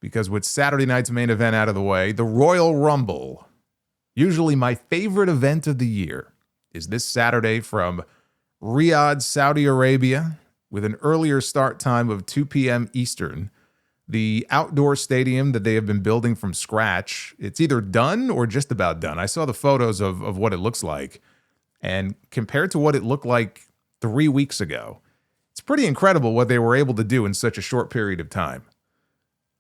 because with Saturday night's main event out of the way, the Royal Rumble, usually my favorite event of the year, is this Saturday from Riyadh, Saudi Arabia, with an earlier start time of 2 p.m. Eastern. The outdoor stadium that they have been building from scratch, it's either done or just about done. I saw the photos of what it looks like, and compared to what it looked like 3 weeks ago, it's pretty incredible what they were able to do in such a short period of time.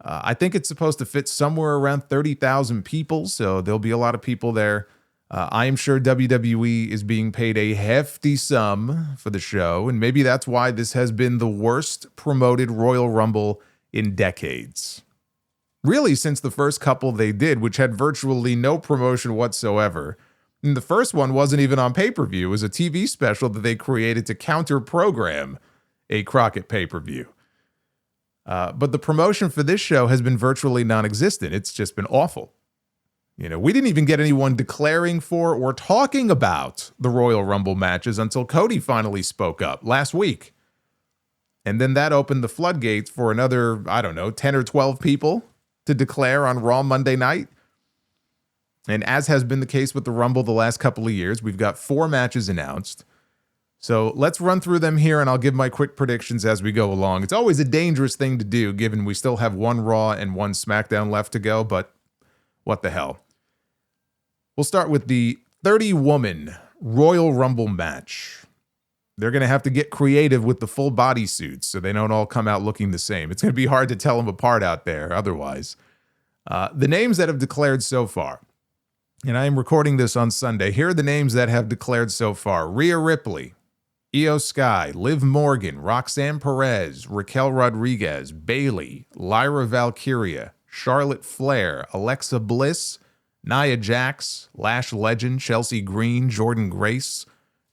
I think it's supposed to fit somewhere around 30,000 people, so there'll be a lot of people there. I am sure WWE is being paid a hefty sum for the show, and maybe that's why this has been the worst promoted Royal Rumble in decades. Really, since the first couple they did, which had virtually no promotion whatsoever. And the first one wasn't even on pay-per-view. It was a TV special that they created to counter-program a Crockett pay-per-view. But the promotion for this show has been virtually non-existent. It's just been awful. We didn't even get anyone declaring for or talking about the Royal Rumble matches until Cody finally spoke up last week. And then that opened the floodgates for another, 10 or 12 people to declare on Raw Monday night. And as has been the case with the Rumble the last couple of years, we've got 4 matches announced. So let's run through them here, and I'll give my quick predictions as we go along. It's always a dangerous thing to do, given we still have 1 Raw and 1 SmackDown left to go, but what the hell. We'll start with the 30-woman Royal Rumble match. They're going to have to get creative with the full body suits so they don't all come out looking the same. It's going to be hard to tell them apart out there otherwise. The names that have declared so far, and I am recording this on Sunday, here are the names that have declared so far. Rhea Ripley, Io Sky, Liv Morgan, Roxanne Perez, Raquel Rodriguez, Bayley, Lyra Valkyria, Charlotte Flair, Alexa Bliss, Nia Jax, Lash Legend, Chelsea Green, Jordan Grace,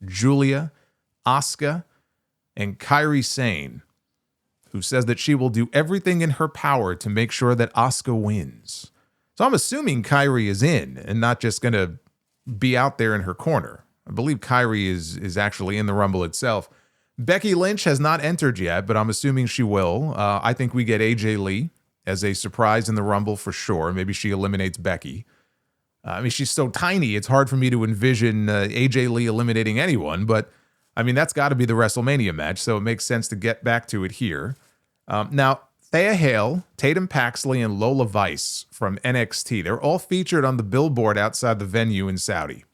Julia, Asuka, and Kairi Sane, who says that she will do everything in her power to make sure that Asuka wins. So I'm assuming Kairi is in and not just going to be out there in her corner. I believe Kairi is actually in the Rumble itself. Becky Lynch has not entered yet, but I'm assuming she will. I think we get AJ Lee as a surprise in the Rumble for sure. Maybe she eliminates Becky. She's so tiny, it's hard for me to envision AJ Lee eliminating anyone, but that's got to be the WrestleMania match, so it makes sense to get back to it here. Now, Thea Hale, Tatum Paxley, and Lola Vice from NXT, they're all featured on the billboard outside the venue in Saudi.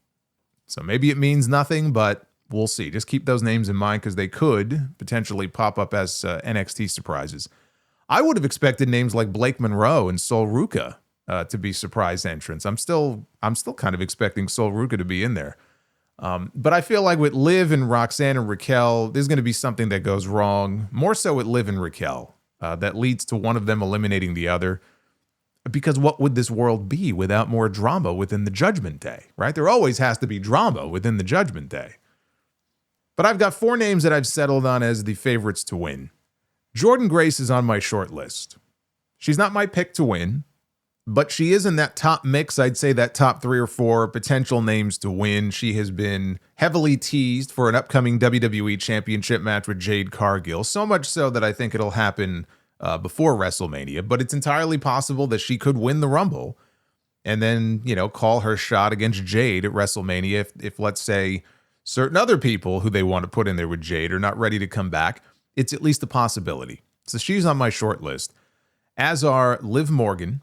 So maybe it means nothing, but we'll see. Just keep those names in mind because they could potentially pop up as NXT surprises. I would have expected names like Blake Monroe and Sol Ruca to be surprise entrants. I'm still kind of expecting Sol Ruca to be in there. But I feel like with Liv and Roxanne and Raquel, there's going to be something that goes wrong, more so with Liv and Raquel, that leads to one of them eliminating the other. Because what would this world be without more drama within the Judgment Day, right? There always has to be drama within the Judgment Day. But I've got 4 names that I've settled on as the favorites to win. Jordan Grace is on my short list. She's not my pick to win, but she is in that top mix. I'd say that top 3 or 4 potential names to win. She has been heavily teased for an upcoming WWE Championship match with Jade Cargill, so much so that I think it'll happen before WrestleMania, but it's entirely possible that she could win the Rumble and then, call her shot against Jade at WrestleMania if let's say, certain other people who they want to put in there with Jade are not ready to come back. It's at least a possibility. So she's on my short list, as are Liv Morgan,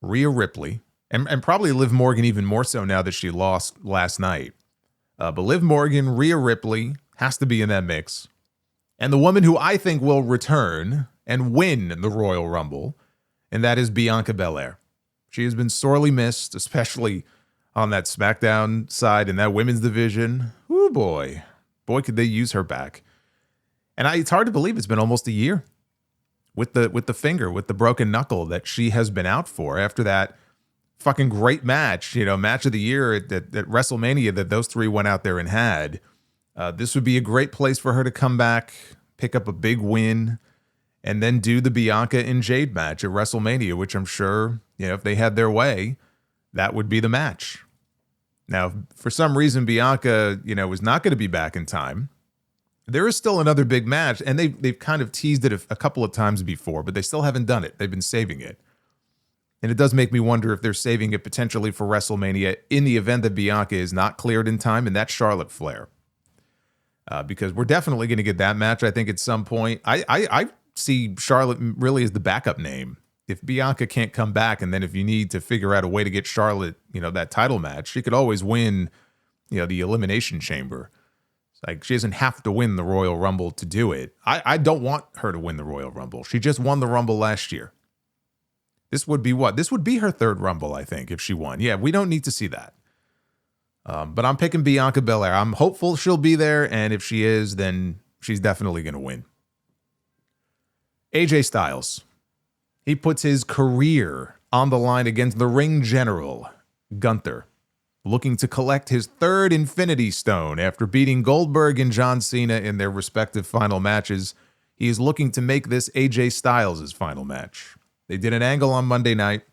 Rhea Ripley, and probably Liv Morgan even more so now that she lost last night. But Liv Morgan, Rhea Ripley has to be in that mix. And the woman who I think will return and win the Royal Rumble, and that is Bianca Belair. She has been sorely missed, especially on that SmackDown side in that women's division. Ooh, boy. Boy, could they use her back. And it's hard to believe it's been almost a year with the finger, with the broken knuckle that she has been out for after that fucking great match, match of the year at WrestleMania that those 3 went out there and had. This would be a great place for her to come back, pick up a big win, and then do the Bianca and Jade match at WrestleMania, which I'm sure, if they had their way, that would be the match. Now, for some reason, Bianca, was not going to be back in time. There is still another big match, and they've kind of teased it a couple of times before, but they still haven't done it. They've been saving it. And it does make me wonder if they're saving it potentially for WrestleMania in the event that Bianca is not cleared in time, and that's Charlotte Flair. Because we're definitely going to get that match, I think, at some point. I see Charlotte really as the backup name. If Bianca can't come back, and then if you need to figure out a way to get Charlotte, that title match, she could always win, the Elimination Chamber. It's like she doesn't have to win the Royal Rumble to do it. I don't want her to win the Royal Rumble. She just won the Rumble last year. This would be what? This would be her third Rumble, I think, if she won. Yeah, we don't need to see that. But I'm picking Bianca Belair. I'm hopeful she'll be there, and if she is, then she's definitely going to win. AJ Styles. He puts his career on the line against the ring general, Gunther, looking to collect his third Infinity Stone after beating Goldberg and John Cena in their respective final matches. He is looking to make this AJ Styles' final match. They did an angle on Monday night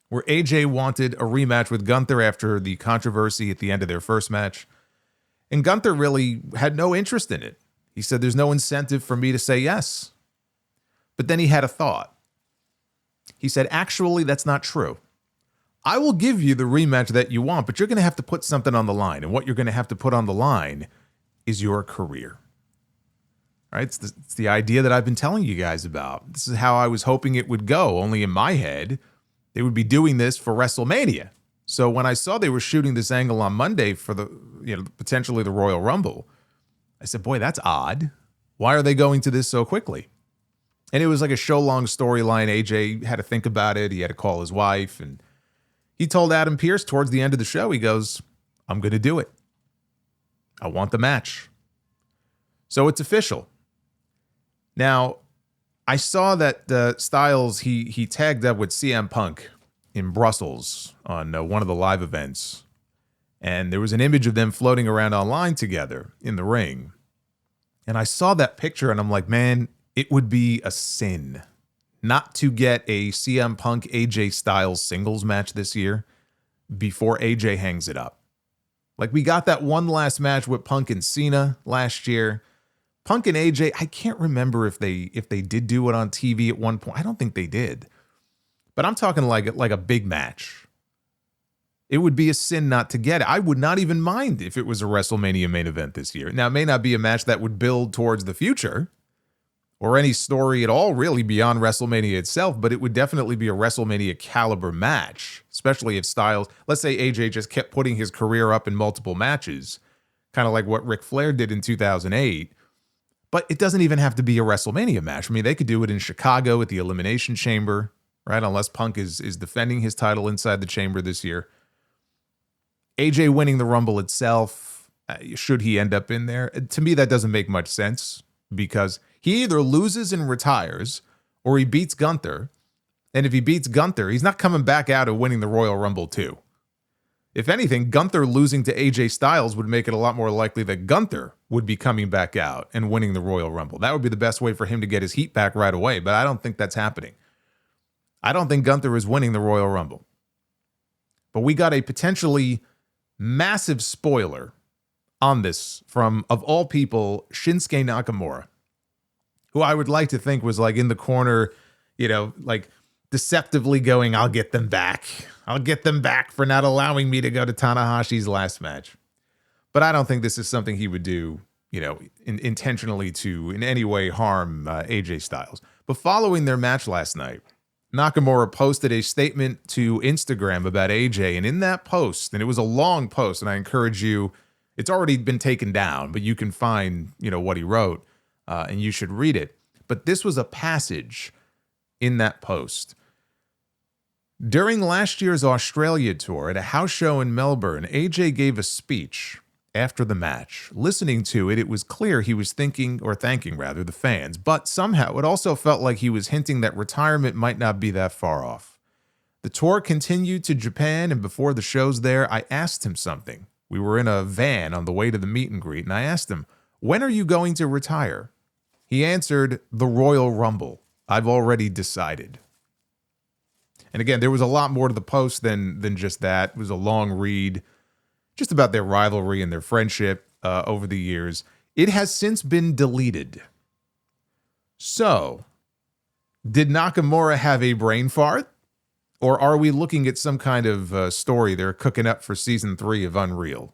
where AJ wanted a rematch with Gunther after the controversy at the end of their first match. And Gunther really had no interest in it. He said, there's no incentive for me to say yes. But then he had a thought. He said, actually, that's not true. I will give you the rematch that you want, but you're going to have to put something on the line. And what you're going to have to put on the line is your career. All right? It's the idea that I've been telling you guys about. This is how I was hoping it would go, only in my head, they would be doing this for WrestleMania. So when I saw they were shooting this angle on Monday for the, potentially the Royal Rumble, I said, boy, that's odd. Why are they going to this so quickly? And it was like a show-long storyline. AJ had to think about it. He had to call his wife. And he told Adam Pearce towards the end of the show, he goes, I'm going to do it. I want the match. So it's official. Now, I saw that Styles, he tagged up with CM Punk in Brussels on one of the live events. And there was an image of them floating around online together in the ring. And I saw that picture and I'm like, man, it would be a sin not to get a CM Punk AJ Styles singles match this year before AJ hangs it up. Like we got that one last match with Punk and Cena last year. Punk and AJ, I can't remember if they did do it on TV at one point. I don't think they did. But I'm talking like a big match. It would be a sin not to get it. I would not even mind if it was a WrestleMania main event this year. Now, it may not be a match that would build towards the future or any story at all really beyond WrestleMania itself, but it would definitely be a WrestleMania caliber match, especially if Styles, let's say AJ just kept putting his career up in multiple matches, kind of like what Ric Flair did in 2008. But it doesn't even have to be a WrestleMania match. I mean, they could do it in Chicago at the Elimination Chamber, right? Unless Punk is defending his title inside the chamber this year. AJ winning the Rumble itself, should he end up in there? To me, that doesn't make much sense because he either loses and retires or he beats Gunther. And if he beats Gunther, he's not coming back out and winning the Royal Rumble too. If anything, Gunther losing to AJ Styles would make it a lot more likely that Gunther would be coming back out and winning the Royal Rumble. That would be the best way for him to get his heat back right away, but I don't think that's happening. I don't think Gunther is winning the Royal Rumble. But we got a potentially massive spoiler on this from, of all people, Shinsuke Nakamura, who I would like to think was like in the corner, like deceptively going, I'll get them back. I'll get them back for not allowing me to go to Tanahashi's last match. But I don't think this is something he would do, intentionally to in any way harm AJ Styles. But following their match last night, Nakamura posted a statement to Instagram about AJ. And in that post, and it was a long post, and I encourage you, it's already been taken down, but you can find, what he wrote, and you should read it. But this was a passage in that post. During last year's Australia tour at a house show in Melbourne, AJ gave a speech after the match. Listening to it, it was clear he was thanking the fans, but somehow it also felt like he was hinting that retirement might not be that far off. The tour continued to Japan, and before the shows there, I asked him something. We were in a van on the way to the meet and greet, and I asked him, when are you going to retire? He answered, the Royal Rumble. I've already decided. And again, there was a lot more to the post than just that. It was a long read just about their rivalry and their friendship over the years. It has since been deleted. So, did Nakamura have a brain fart? Or are we looking at some kind of story they're cooking up for season 3 of Unreal?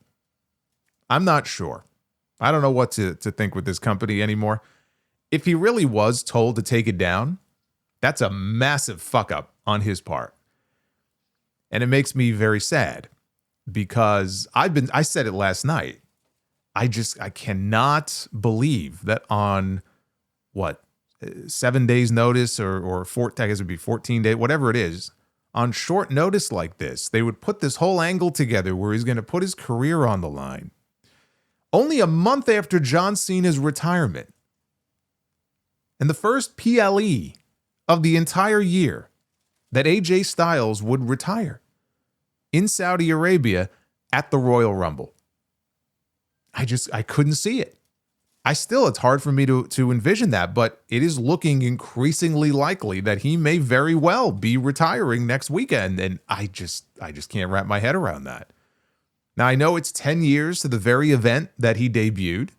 I'm not sure. I don't know what to think with this company anymore. If he really was told to take it down, that's a massive fuck up on his part. And it makes me very sad because I said it last night. I cannot believe that on 7 days notice or I guess it would be 14 days, whatever it is, on short notice like this, they would put this whole angle together where he's going to put his career on the line. Only a month after John Cena's retirement. And the first PLE of the entire year that AJ Styles would retire in Saudi Arabia at the Royal Rumble. I couldn't see it. It's hard for me to envision that, but it is looking increasingly likely that he may very well be retiring next weekend. And I just can't wrap my head around that. Now, I know it's 10 years to the very event that he debuted,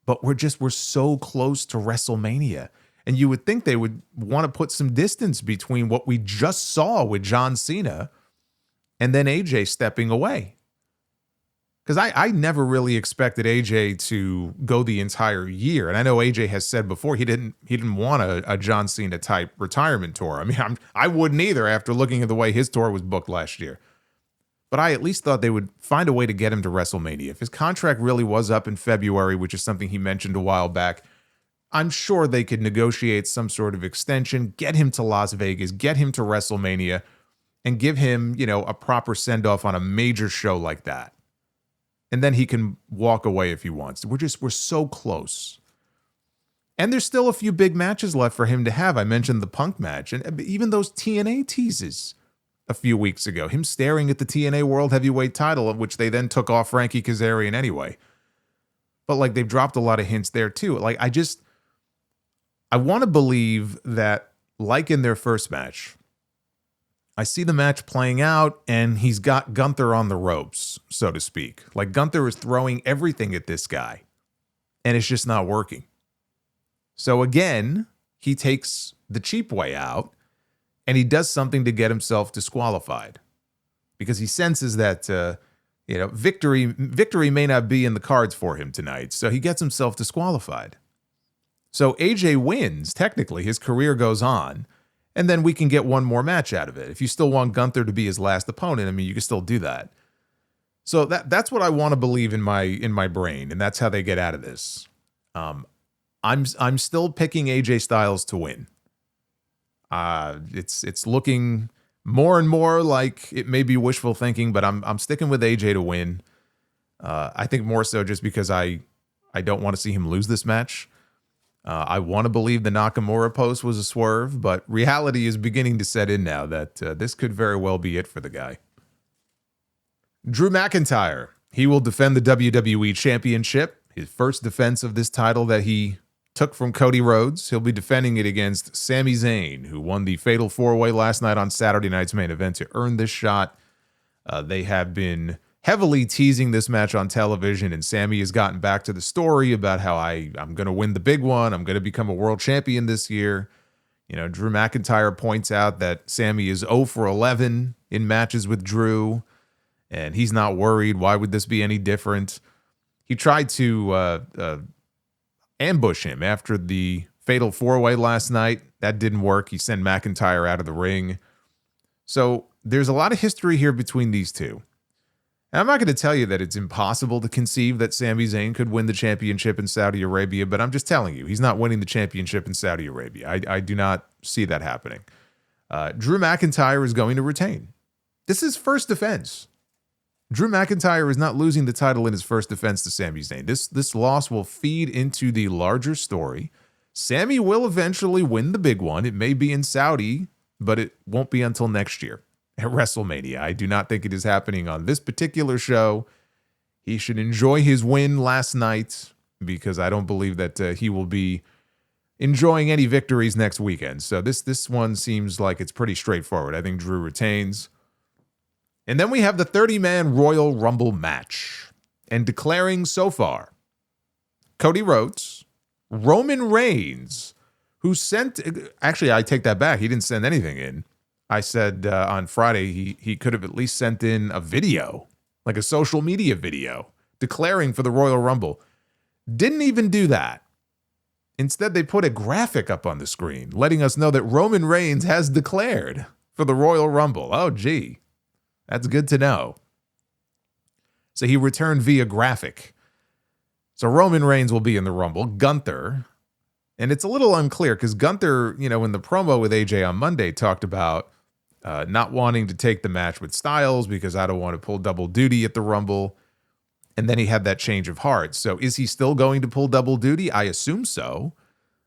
but we're so close to WrestleMania. And you would think they would want to put some distance between what we just saw with John Cena and then AJ stepping away. Because I never really expected AJ to go the entire year. And I know AJ has said before he didn't want a John Cena type retirement tour. I mean, I wouldn't either after looking at the way his tour was booked last year. But I at least thought they would find a way to get him to WrestleMania. If his contract really was up in February, which is something he mentioned a while back, I'm sure they could negotiate some sort of extension, get him to Las Vegas, get him to WrestleMania, and give him, a proper send-off on a major show like that. And then he can walk away if he wants. We're so close. And there's still a few big matches left for him to have. I mentioned the Punk match, and even those TNA teases a few weeks ago, him staring at the TNA World Heavyweight title, of which they then took off Frankie Kazarian anyway. But they've dropped a lot of hints there too. I want to believe that, like in their first match, I see the match playing out and he's got Gunther on the ropes, so to speak. Like Gunther is throwing everything at this guy and it's just not working. So again, he takes the cheap way out and he does something to get himself disqualified because he senses that, victory may not be in the cards for him tonight. So he gets himself disqualified. So AJ wins. Technically, his career goes on. And then we can get one more match out of it. If you still want Gunther to be his last opponent, I mean, you can still do that. So that's what I want to believe in my brain, and that's how they get out of this. I'm still picking AJ Styles to win. It's looking more and more like it may be wishful thinking, but I'm sticking with AJ to win. I think more so just because I don't want to see him lose this match. I want to believe the Nakamura post was a swerve, but reality is beginning to set in now that this could very well be it for the guy. Drew McIntyre. He will defend the WWE Championship, his first defense of this title that he took from Cody Rhodes. He'll be defending it against Sami Zayn, who won the Fatal 4-Way last night on Saturday night's main event to earn this shot. They have been heavily teasing this match on television, and Sami has gotten back to the story about how I'm going to win the big one. I'm going to become a world champion this year. Drew McIntyre points out that Sami is 0 for 11 in matches with Drew, and he's not worried. Why would this be any different? He tried to ambush him after the Fatal 4-Way last night. That didn't work. He sent McIntyre out of the ring. So there's a lot of history here between these two. And I'm not going to tell you that it's impossible to conceive that Sami Zayn could win the championship in Saudi Arabia, but I'm just telling you, he's not winning the championship in Saudi Arabia. I do not see that happening. Drew McIntyre is going to retain. This is first defense. Drew McIntyre is not losing the title in his first defense to Sami Zayn. This loss will feed into the larger story. Sami will eventually win the big one. It may be in Saudi, but it won't be until next year at WrestleMania. I do not think it is happening on this particular show. He should enjoy his win last night because I don't believe that he will be enjoying any victories next weekend. So this one seems like it's pretty straightforward. I think Drew retains. And then we have the 30-man Royal Rumble match. And declaring so far Cody Rhodes, Roman Reigns, who sent, actually, I take that back. He didn't send anything in. I said on Friday he could have at least sent in a video, like a social media video, declaring for the Royal Rumble. Didn't even do that. Instead, they put a graphic up on the screen, letting us know that Roman Reigns has declared for the Royal Rumble. Oh, gee. That's good to know. So he returned via graphic. So Roman Reigns will be in the Rumble. Gunther. And it's a little unclear because Gunther, in the promo with AJ on Monday, talked about not wanting to take the match with Styles because I don't want to pull double duty at the Rumble. And then he had that change of heart. So is he still going to pull double duty? I assume so.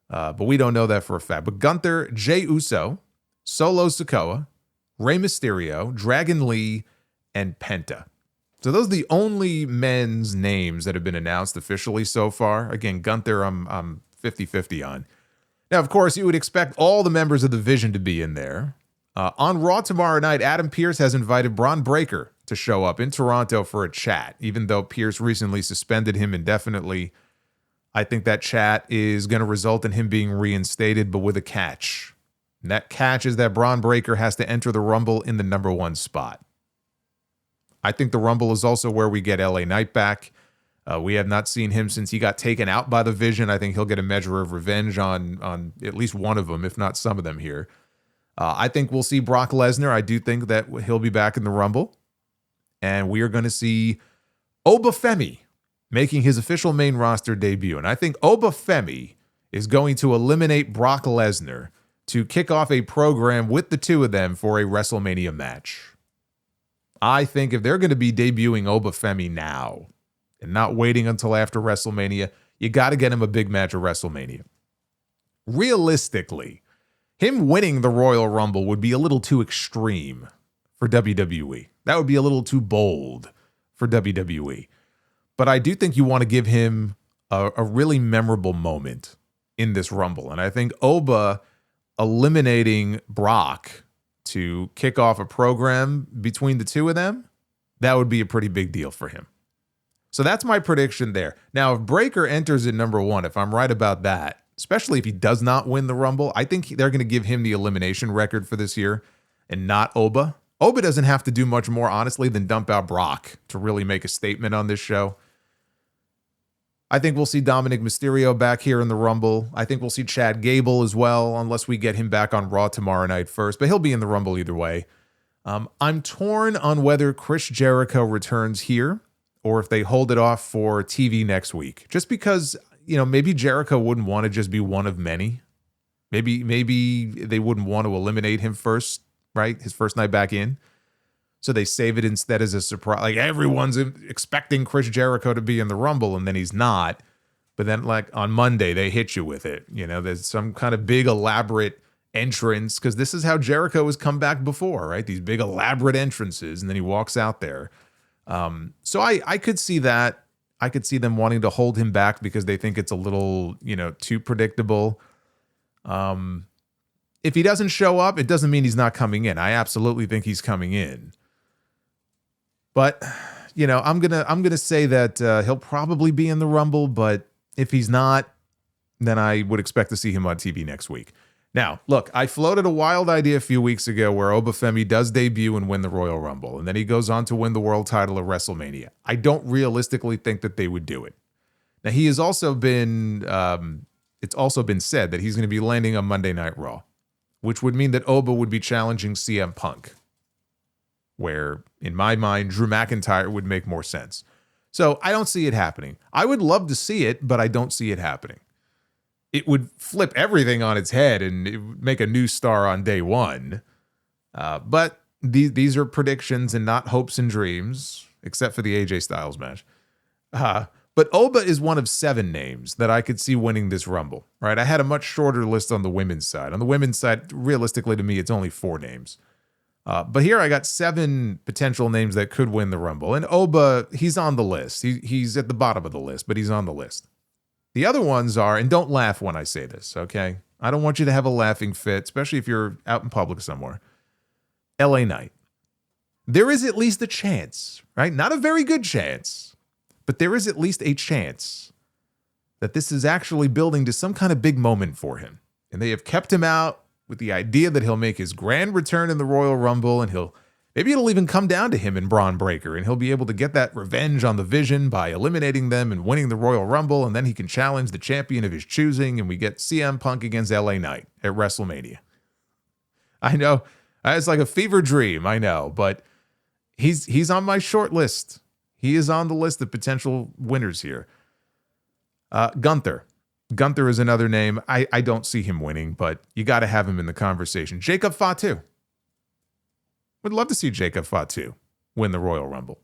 But we don't know that for a fact. But Gunther, Jey Uso, Solo Sikoa, Rey Mysterio, Dragon Lee, and Penta. So those are the only men's names that have been announced officially so far. Again, Gunther, I'm 50-50 on. Now, of course, you would expect all the members of the Vision to be in there. On Raw tomorrow night, Adam Pearce has invited Braun Breaker to show up in Toronto for a chat. Even though Pearce recently suspended him indefinitely, I think that chat is going to result in him being reinstated, but with a catch. And that catch is that Braun Breaker has to enter the Rumble in the number 1 spot. I think the Rumble is also where we get LA Knight back. We have not seen him since he got taken out by the Vision. I think he'll get a measure of revenge on at least one of them, if not some of them here. I think we'll see Brock Lesnar. I do think that he'll be back in the Rumble. And we are going to see Oba Femi making his official main roster debut. And I think Oba Femi is going to eliminate Brock Lesnar to kick off a program with the two of them for a WrestleMania match. I think if they're going to be debuting Oba Femi now and not waiting until after WrestleMania, you got to get him a big match at WrestleMania. Realistically, him winning the Royal Rumble would be a little too extreme for WWE. That would be a little too bold for WWE. But I do think you want to give him a really memorable moment in this Rumble. And I think Oba eliminating Brock to kick off a program between the two of them, that would be a pretty big deal for him. So that's my prediction there. Now, if Breaker enters at number 1, if I'm right about that, especially if he does not win the Rumble, I think they're going to give him the elimination record for this year and not Oba. Oba doesn't have to do much more, honestly, than dump out Brock to really make a statement on this show. I think we'll see Dominic Mysterio back here in the Rumble. I think we'll see Chad Gable as well, unless we get him back on Raw tomorrow night first. But he'll be in the Rumble either way. I'm torn on whether Chris Jericho returns here or if they hold it off for TV next week. Just because, maybe Jericho wouldn't want to just be one of many. Maybe they wouldn't want to eliminate him first, right? His first night back in. So they save it instead as a surprise. Like everyone's expecting Chris Jericho to be in the Rumble and then he's not. But then like on Monday, they hit you with it. There's some kind of big elaborate entrance because this is how Jericho has come back before, right? These big elaborate entrances and then he walks out there. So I could see that. I could see them wanting to hold him back because they think it's a little, too predictable. If he doesn't show up, it doesn't mean he's not coming in. I absolutely think he's coming in. But, I'm gonna say that he'll probably be in the Rumble, but if he's not, then I would expect to see him on TV next week. Now, look, I floated a wild idea a few weeks ago where Oba Femi does debut and win the Royal Rumble, and then he goes on to win the world title at WrestleMania. I don't realistically think that they would do it. Now, he has also been, it's also been said that he's going to be landing on Monday Night Raw, which would mean that Oba would be challenging CM Punk, where, in my mind, Drew McIntyre would make more sense. So I don't see it happening. I would love to see it, but I don't see it happening. It would flip everything on its head and it would make a new star on day one. But these are predictions and not hopes and dreams, except for the AJ Styles match. But Oba is one of 7 names that I could see winning this Rumble, right? I had a much shorter list on the women's side. On the women's side, realistically to me, it's only 4 names. But here I got 7 potential names that could win the Rumble. And Oba, he's on the list. He's at the bottom of the list, but he's on the list. The other ones are, and don't laugh when I say this, okay? I don't want you to have a laughing fit, especially if you're out in public somewhere. LA Knight. There is at least a chance, right? Not a very good chance, but there is at least a chance that this is actually building to some kind of big moment for him. And they have kept him out with the idea that he'll make his grand return in the Royal Rumble, and maybe it'll even come down to him and Braun Breaker, and he'll be able to get that revenge on the Vision by eliminating them and winning the Royal Rumble, and then he can challenge the champion of his choosing, and we get CM Punk against LA Knight at WrestleMania. I know, it's like a fever dream, I know, but he's on my short list. He is on the list of potential winners here. Gunther. Gunther is another name. I don't see him winning, but you got to have him in the conversation. Jacob Fatu. Would love to see Jacob Fatu win the Royal Rumble.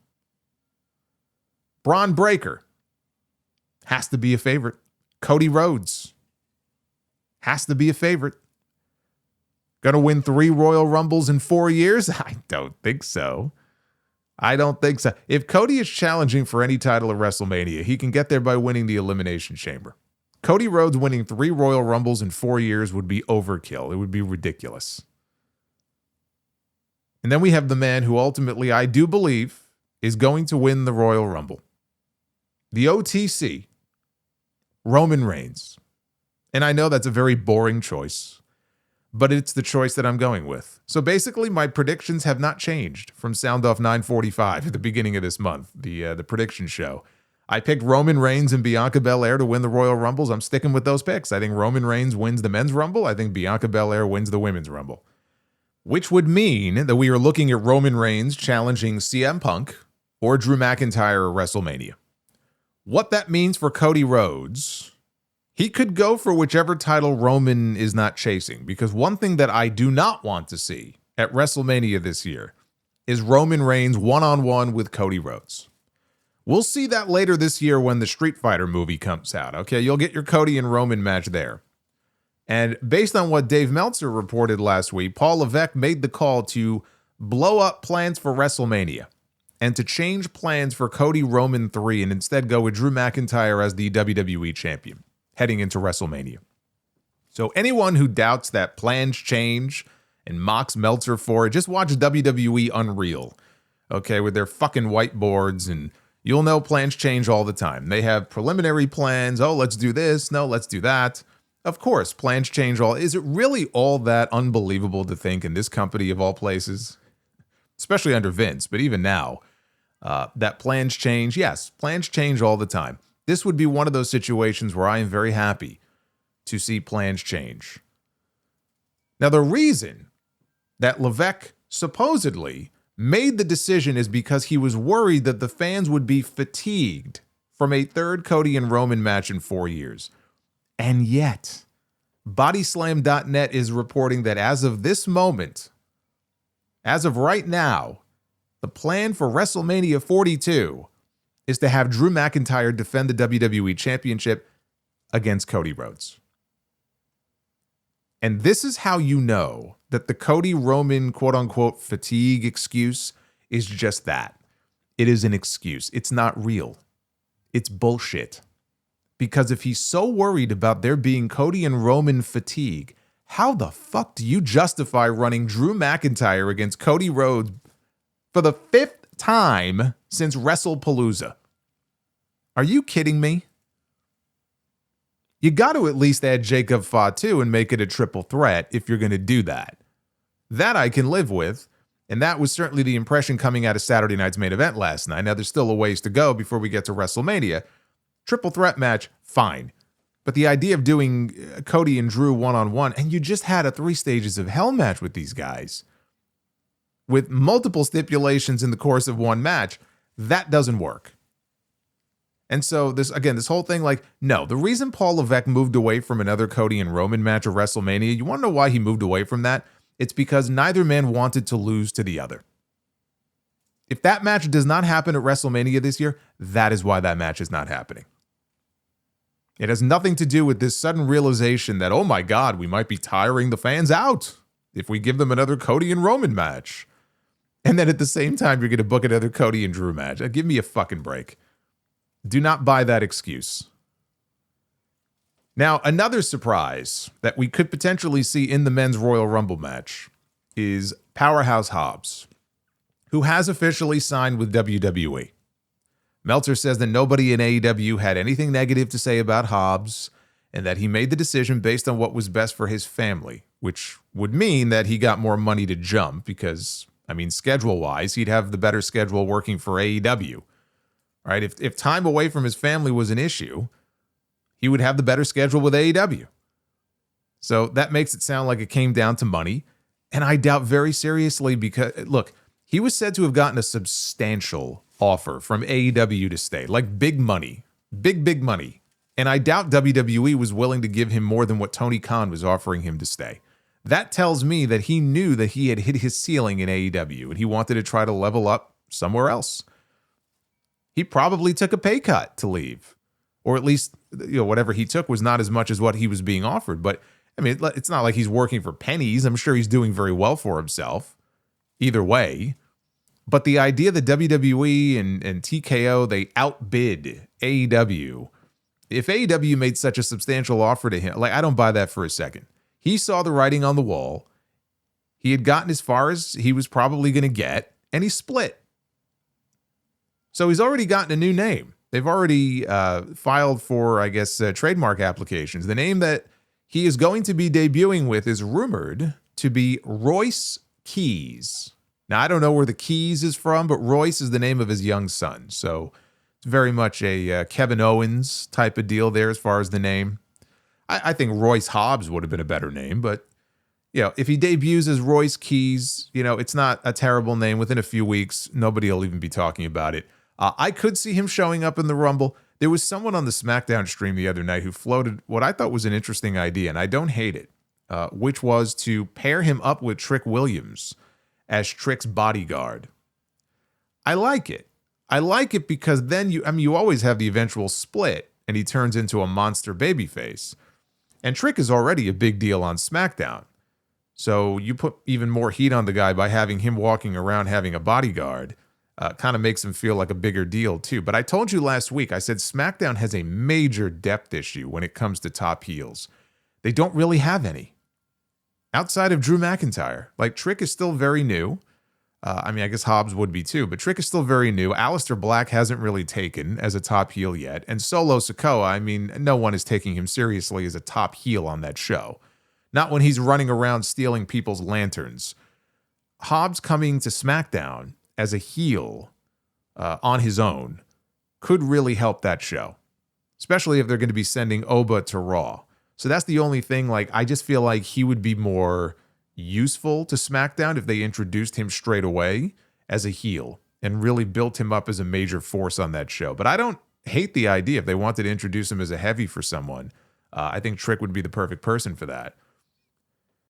Braun Breaker. Has to be a favorite. Cody Rhodes. Has to be a favorite. Gonna win 3 Royal Rumbles in 4 years? I don't think so. I don't think so. If Cody is challenging for any title at WrestleMania, he can get there by winning the Elimination Chamber. Cody Rhodes winning 3 Royal Rumbles in 4 years would be overkill. It would be ridiculous. And then we have the man who ultimately, I do believe, is going to win the Royal Rumble. The OTC, Roman Reigns. And I know that's a very boring choice, but it's the choice that I'm going with. So basically, my predictions have not changed from Sound Off 945 at the beginning of this month, the prediction show. I picked Roman Reigns and Bianca Belair to win the Royal Rumbles. I'm sticking with those picks. I think Roman Reigns wins the Men's Rumble. I think Bianca Belair wins the Women's Rumble. Which would mean that we are looking at Roman Reigns challenging CM Punk or Drew McIntyre at WrestleMania. What that means for Cody Rhodes, he could go for whichever title Roman is not chasing, because one thing that I do not want to see at WrestleMania this year is Roman Reigns one-on-one with Cody Rhodes. We'll see that later this year when the Street Fighter movie comes out. Okay, you'll get your Cody and Roman match there. And based on what Dave Meltzer reported last week, Paul Levesque made the call to blow up plans for WrestleMania and to change plans for Cody Roman 3 and instead go with Drew McIntyre as the WWE champion heading into WrestleMania. So anyone who doubts that plans change and mocks Meltzer for it, just watch WWE Unreal, okay, with their fucking whiteboards, and you'll know plans change all the time. They have preliminary plans. Oh, let's do this. No, let's do that. Of course, plans change all. Is it really all that unbelievable to think in this company of all places, especially under Vince, but even now, that plans change? Yes, plans change all the time. This would be one of those situations where I am very happy to see plans change. Now, the reason that Levesque supposedly made the decision is because he was worried that the fans would be fatigued from a third Cody and Roman match in 4 years. And yet, Bodyslam.net is reporting that as of this moment, as of right now, the plan for WrestleMania 42 is to have Drew McIntyre defend the WWE Championship against Cody Rhodes. And this is how you know that the Cody Roman quote-unquote fatigue excuse is just that. It is an excuse. It's not real. It's bullshit. Because if he's so worried about there being Cody and Roman fatigue, how the fuck do you justify running Drew McIntyre against Cody Rhodes for the 5th time since WrestlePalooza? Are you kidding me? You got to at least add Jacob Fatu and make it a triple threat if you're going to do that. That I can live with, and that was certainly the impression coming out of Saturday night's main event last night. Now, there's still a ways to go before we get to WrestleMania. Triple threat match, fine. But the idea of doing Cody and Drew one-on-one, and you just had a 3 stages of hell match with these guys, with multiple stipulations in the course of one match, that doesn't work. And so this whole thing, like, no, the reason Paul Levesque moved away from another Cody and Roman match at WrestleMania, you want to know why he moved away from that? It's because neither man wanted to lose to the other. If that match does not happen at WrestleMania this year, that is why that match is not happening. It has nothing to do with this sudden realization that, oh my God, we might be tiring the fans out if we give them another Cody and Roman match. And then at the same time, you're going to book another Cody and Drew match. Give me a fucking break. Do not buy that excuse. Now, another surprise that we could potentially see in the men's Royal Rumble match is Powerhouse Hobbs, who has officially signed with WWE. Meltzer says that nobody in AEW had anything negative to say about Hobbs and that he made the decision based on what was best for his family, which would mean that he got more money to jump because, I mean, schedule-wise, he'd have the better schedule working for AEW, right? If time away from his family was an issue, he would have the better schedule with AEW. So that makes it sound like it came down to money, and I doubt very seriously because, look, he was said to have gotten a substantial offer from AEW to stay, like big money, big money. And I doubt WWE was willing to give him more than what Tony Khan was offering him to stay. That tells me that he knew that he had hit his ceiling in AEW and he wanted to try to level up somewhere else. He probably took a pay cut to leave, or at least, whatever he took was not as much as what he was being offered. But I mean, it's not like he's working for pennies. I'm sure he's doing very well for himself either way. But the idea that WWE and TKO, they outbid AEW. If AEW made such a substantial offer to him, I don't buy that for a second. He saw the writing on the wall. He had gotten as far as he was probably going to get, and he split. So he's already gotten a new name. They've already filed for, I guess, trademark applications. The name that he is going to be debuting with is rumored to be Royce Keys. Now, I don't know where the Keys is from, but Royce is the name of his young son. So it's very much a Kevin Owens type of deal there as far as the name. I think Royce Hobbs would have been a better name, but if he debuts as Royce Keys, it's not a terrible name. Within a few weeks, nobody will even be talking about it. I could see him showing up in the Rumble. There was someone on the SmackDown stream the other night who floated what I thought was an interesting idea, and I don't hate it, which was to pair him up with Trick Williams as Trick's bodyguard. I like it. I like it because then you always have the eventual split, and he turns into a monster babyface. And Trick is already a big deal on SmackDown. So you put even more heat on the guy by having him walking around having a bodyguard. Kind of makes him feel like a bigger deal too. But I told you last week, I said SmackDown has a major depth issue when it comes to top heels. They don't really have any. Outside of Drew McIntyre. Trick is still very new. I guess Hobbs would be too, but Trick is still very new. Aleister Black hasn't really taken as a top heel yet. And Solo Sikoa, no one is taking him seriously as a top heel on that show. Not when he's running around stealing people's lanterns. Hobbs coming to SmackDown as a heel on his own could really help that show, especially if they're going to be sending Oba to Raw. So that's the only thing. I just feel like he would be more useful to SmackDown if they introduced him straight away as a heel and really built him up as a major force on that show. But I don't hate the idea if they wanted to introduce him as a heavy for someone. I think Trick would be the perfect person for that.